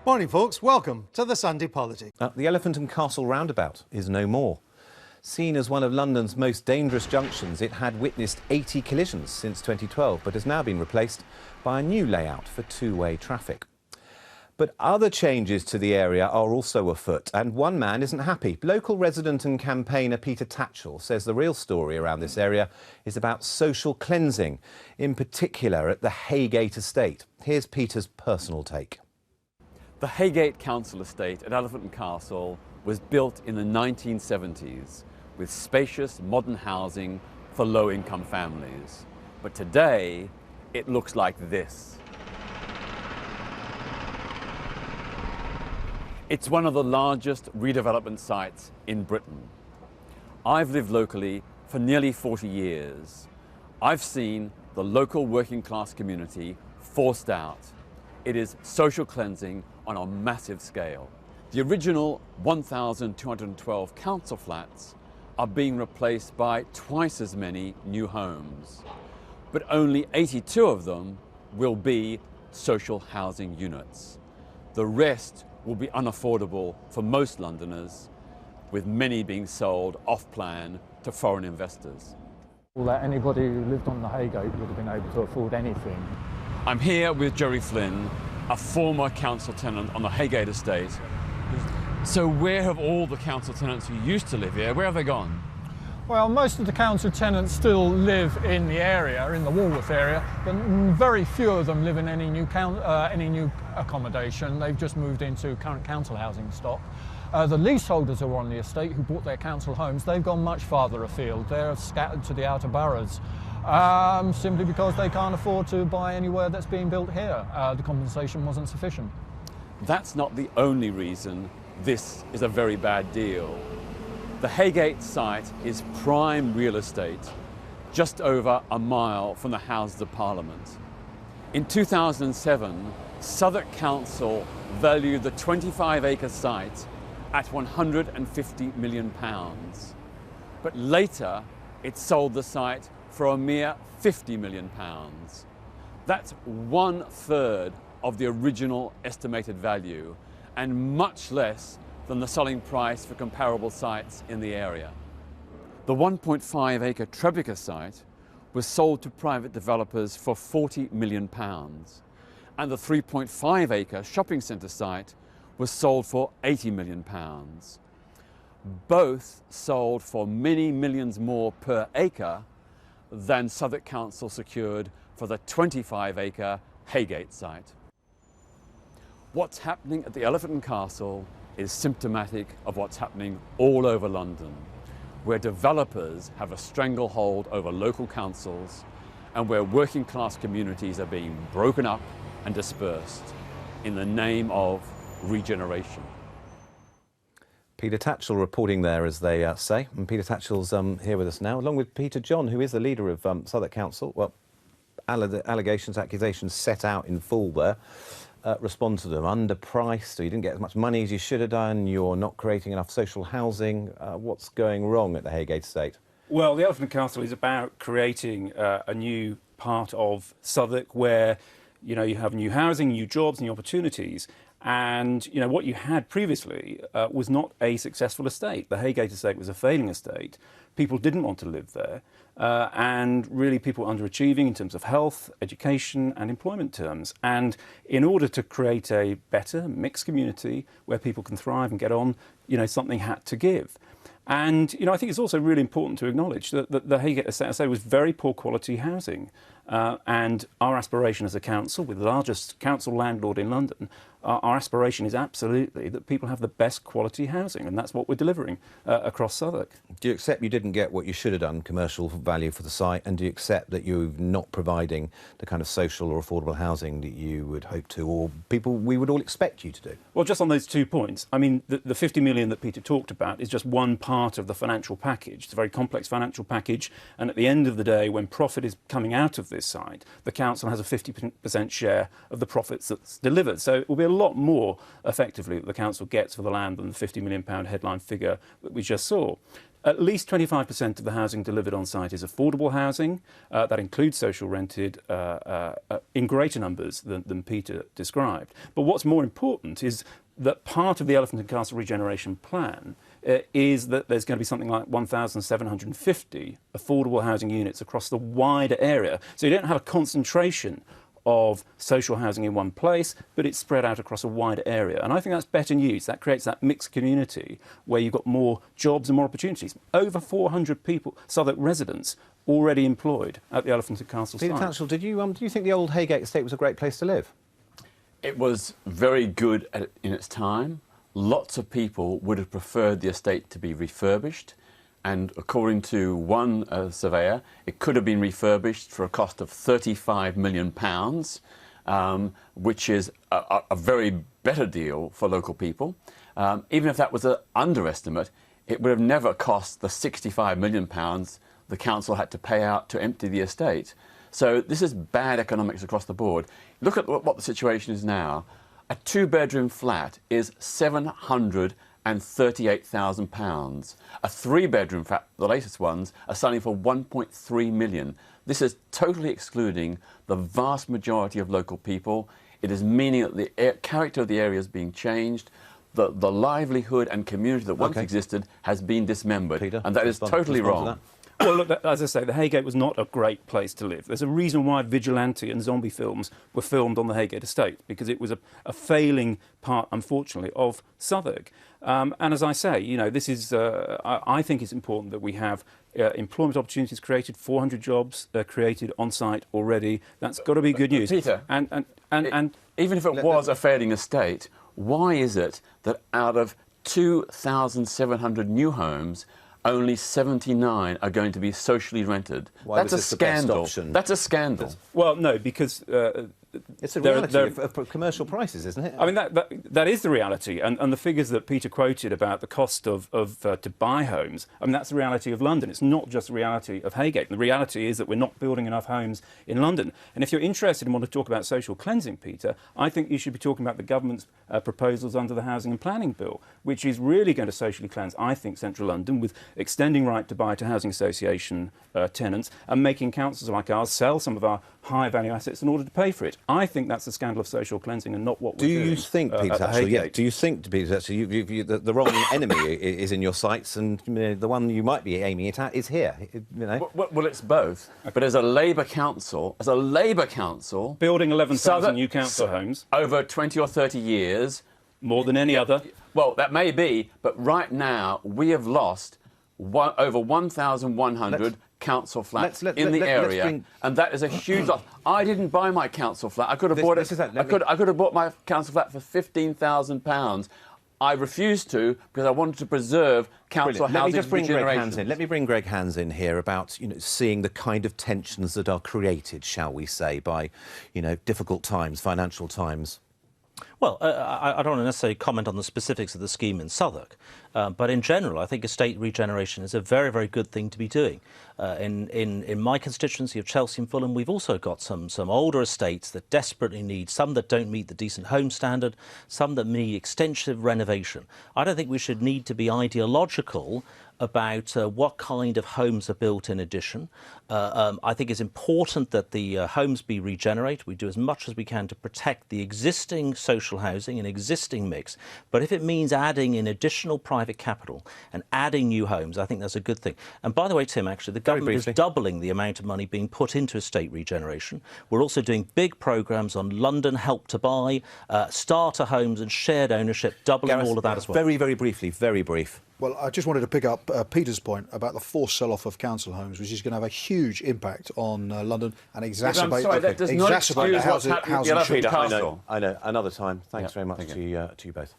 Morning, folks. Welcome to the Sunday Politics. The Elephant and Castle roundabout is no more. Seen as one of London's most dangerous junctions, it had witnessed 80 collisions since 2012, but has now been replaced by a new layout for two-way traffic. But other changes to the area are also afoot, and one man isn't happy. Local resident and campaigner Peter Tatchell says the real story around this area is about social cleansing, in particular at the Haygate estate. Here's Peter's personal take. The Haygate Council estate at Elephant and Castle was built in the 1970s with spacious modern housing for low-income families. But today, it looks like this. It's one of the largest redevelopment sites in Britain. I've lived locally for nearly 40 years. I've seen the local working class community forced out. It is social cleansing on a massive scale. The original 1,212 council flats are being replaced by twice as many new homes, but only 82 of them will be social housing units. The rest will be unaffordable for most Londoners, with many being sold off-plan to foreign investors. Well, that anybody who lived on the Haygate would have been able to afford anything. I'm here with Jerry Flynn, a former council tenant on the Haygate estate. So where have all the council tenants who used to live here, where have they gone? Well, most of the council tenants still live in the area, in the Walworth area, but very few of them live in any new accommodation. They've just moved into current council housing stock. The leaseholders who are on the estate, who bought their council homes, they've gone much farther afield. They're scattered to the outer boroughs, simply because they can't afford to buy anywhere that's being built here. The compensation wasn't sufficient. That's not the only reason this is a very bad deal. The Haygate site is prime real estate, just over a mile from the Houses of Parliament. In 2007, Southwark Council valued the 25-acre site at £150 million. But later, it sold the site for a mere £50 million. That's 1/3 of the original estimated value, and much less than the selling price for comparable sites in the area. The 1.5-acre Trebica site was sold to private developers for £40 million, and the 3.5-acre shopping centre site was sold for £80 million. Both sold for many millions more per acre than Southwark Council secured for the 25-acre Haygate site. What's happening at the Elephant and Castle is symptomatic of what's happening all over London, where developers have a stranglehold over local councils and where working class communities are being broken up and dispersed in the name of regeneration. Peter Tatchell reporting there, as they say. And Peter Tatchell's here with us now, along with Peter John, who is the leader of Southwark Council. Well, allegations, accusations set out in full there. Respond to them. Underpriced, or you didn't get as much money as you should have done, you're not creating enough social housing. What's going wrong at the Haygate estate? Well, the Elephant and Castle is about creating a new part of Southwark where, you know, you have new housing, new jobs, new opportunities. And, you know, what you had previously was not a successful estate. The Haygate estate was a failing estate. People didn't want to live there. And really people underachieving in terms of health, education and employment terms. And in order to create a better mixed community where people can thrive and get on, you know, something had to give. And, you know, I think it's also really important to acknowledge that the Haygate estate was very poor quality housing. And our aspiration as a council, with the largest council landlord in London, our aspiration is absolutely that people have the best quality housing, and that's what we're delivering across Southwark. Do you accept you didn't get what you should have done, commercial value for the site, and do you accept that you're not providing the kind of social or affordable housing that you would hope to, or people we would all expect you to do? Well, just on those 2 points, I mean, the 50 million that Peter talked about is just one part of the financial package. It's a very complex financial package, and at the end of the day, when profit is coming out of this site, the council has a 50% share of the profits that's delivered. So it will be a lot more effectively that the council gets for the land than the £50 million headline figure that we just saw. at least 25% of the housing delivered on site is affordable housing. That includes social rented in greater numbers than Peter described. But what's more important is that part of the Elephant and Castle regeneration plan is that there's going to be something like 1,750 affordable housing units across the wider area. So you don't have a concentration of social housing in one place, but it's spread out across a wider area. And I think that's better news. That creates that mixed community where you've got more jobs and more opportunities. Over 400 people, Southwark residents, already employed at the Elephant and Castle site. Peter Tatchell, do you think the old Haygate estate was a great place to live? It was very good in its time. Lots of people would have preferred the estate to be refurbished. And according to one surveyor, it could have been refurbished for a cost of £35 million, which is a very better deal for local people. Even if that was an underestimate, it would have never cost the £65 million the council had to pay out to empty the estate. So this is bad economics across the board. Look at what the situation is now. A two-bedroom flat is £738,000. A three-bedroom flat, the latest ones, are selling for £1.3 million. This is totally excluding the vast majority of local people. It is meaning that the character of the area is being changed. The livelihood and community that once existed has been dismembered. Peter, and that is totally wrong. Well, look, as I say, the Haygate was not a great place to live. There's a reason why vigilante and zombie films were filmed on the Haygate estate, because it was a failing part, unfortunately, of Southwark. And as I say, you know, this is, I think it's important that we have employment opportunities created, 400 jobs created on site already. That's got to be good news. Peter, and even if it was a failing estate, why is it that out of 2,700 new homes, only 79 are going to be socially rented? That's a scandal. That's a scandal. Well, no, because it's a reality of commercial prices, isn't it? I mean, that is the reality, and the figures that Peter quoted about the cost of to buy homes, I mean, that's the reality of London. It's not just the reality of Haygate. The reality is that we're not building enough homes in London. And if you're interested and want to talk about social cleansing, Peter, I think you should be talking about the government's proposals under the Housing and Planning Bill, which is really going to socially cleanse, I think, central London, with extending right to buy to housing association tenants and making councils like ours sell some of our high-value assets in order to pay for it. I think that's the scandal of social cleansing and not what we're doing. Do you think, Peter, do you think, Peter, the wrong enemy is in your sights, and the one you might be aiming it at is here? You know? Well, it's both. Okay. But as a Labour council, building 11,000 new council homes over 20 or 30 years, more than any other. Well, that may be, but right now we have lost over 1,100 council flats in the area, and that is a huge loss. I didn't buy my council flat. I could have bought it. I could have bought my council flat for £15,000. I refused to because I wanted to preserve council housing for generations. Let me bring Greg Hands in here about seeing the kind of tensions that are created, shall we say, by difficult times, financial times. Well, I don't want to necessarily comment on the specifics of the scheme in Southwark, but in general, I think estate regeneration is a very, very good thing to be doing. In my constituency of Chelsea and Fulham, we've also got some older estates that desperately need, some that don't meet the decent home standard, some that need extensive renovation. I don't think we should need to be ideological about what kind of homes are built in addition. I think it's important that the homes be regenerated. We do as much as we can to protect the existing social housing and existing mix. But if it means adding in additional private capital and adding new homes, I think that's a good thing. And by the way, Tim, actually, the government is doubling the amount of money being put into estate regeneration. We're also doing big programmes on London Help to Buy, starter homes and shared ownership, doubling all of that as well. Very, very briefly, very brief. Well, I just wanted to pick up Peter's point about the forced sell-off of council homes, which is going to have a huge impact on London and exacerbate the housing shortage. I know. Another time. Thanks very much to you both.